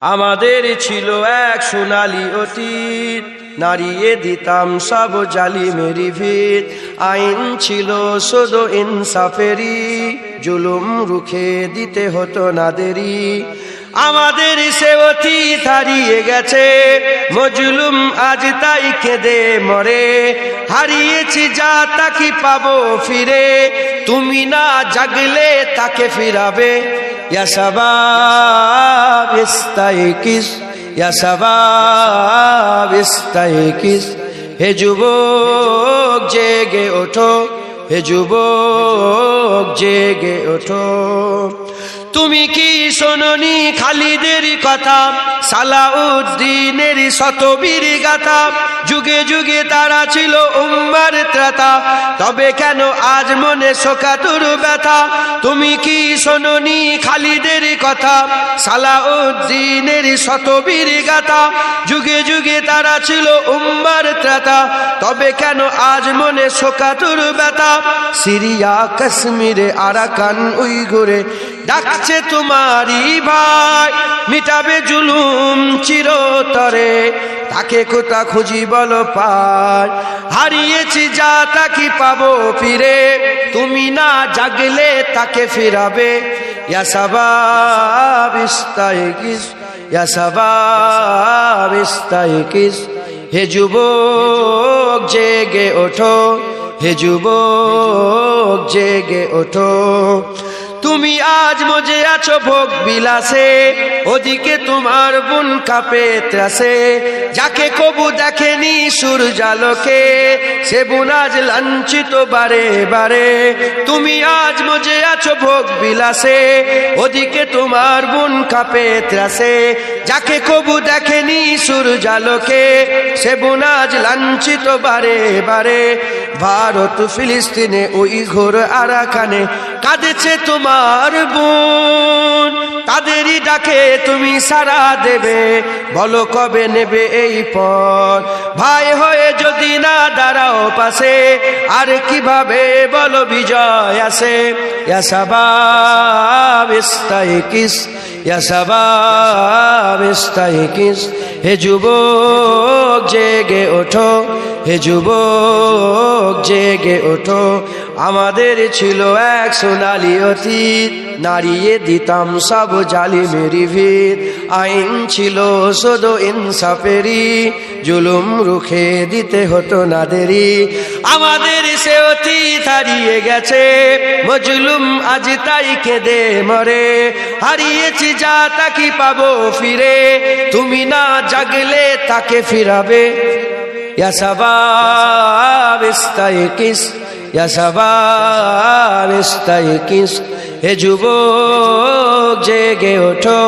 আমাদের ছিল এক সোনালী অতীত, নাড়িয়ে দিতাম সব জালিমেরি ভিত। আইন ছিল শুধু ইনসাফেরি, জুলুম রুখে দিতে হতো না দেরি। আমাদের সে অতীত হারিয়ে গেছে, মজলুম আজ তাই কেঁদে মরে। হারিয়েছি যা তাকে পাবো ফিরে, তুমি না জাগলে তাকে ফিরাবে। ইয়া শাবাব ইস্তাইকিস, ইয়া শাবাব ইস্তাইকিস। হে যুবক জেগে ওঠো, হে যুবক জেগে ওঠো। তুমি কি শোনোনি খালিদের কথা, সালাউদ্দিনের শতবীর গাথা? যুগে যুগে তারা ছিল উম্মার ত্রাতা, তবে কেন আজ মনে শোকাতুর ব্যথা? তুমি কি শোনোনি খালিদের কথা, সালাউদ্দিনের শতবীর গাথা? যুগে যুগে তারা ছিল উম্মার ত্রাতা, তবে কেন আজ মনে শোকাতুর ব্যথা? সিরিয়া কাশ্মীরে আরাকান উইঘুরে ডাকছে তোমারই ভাই, মিটাবে জুলুম চিরতরে, তাকে কোথা খুঁজি বলো পায়? হারিয়েছি যা তাকে পাবো ফিরে, তুমি না জাগলে তাকে ফিরাবে। ইয়া শাবাব ইস্তাইকিস, ইয়া শাবাব ইস্তাইকিস। হে যুবক জেগে ওঠো, হে যুবক জেগে ওঠো। তুমি আজ মজে আছো ভোগ বিলাসে, ওদিকে তোমার বোন কাঁপে ত্রাসে। যাকে কবু দেখেনি সূর্যালোকে, সে বোন আজ লাঞ্ছিত বারে বারে। তুমি আজ মজে আছো ভোগ বিলাসে, ওদিকে তোমার বোন কাঁপে ত্রাসে। যাকে কবু দেখেনি সূর্যালোকে, সে বোন আজ লাঞ্ছিত বারে বারে। ভারত ফিলিস্তিনে ওই ঘোর আরাকানে কাঁদেছে তোমার বোন, তাদেরই ডাকে তুমি সাড়া দেবে, বলো কবে নেবে এই পথ? ভাই হয়ে যদি না দাঁড়াও পাশে, আর কিভাবে বলো বিজয় আসে? ইয়া শাবাব ইস্তাইকিস, ইয়া শাবাব ইস্তাইকিস। হে যুবক জেগে ওঠো, হে যুবক জেগে ওঠো। আমাদের ছিল এক সোনালী অতীত, নাড়িয়ে দিতাম সব জালিমেরি ভিত। আইন ছিল শুধু ইনসাফেরি, জুলুম রুখে দিতে হতো না দেরি। আমাদের সে অতীত হারিয়ে গেছে, মজলুম আজ তাই কেঁদে মরে। হারিয়েছি যা তাকে পাবো ফিরে, তুমি না জাগলে তাকে ফিরাবে। ইয়া শাবাব ইস্তাইকিস, ইয়া শাবাব ইস্তাইকিস। হে যুবক জেগে ওঠো।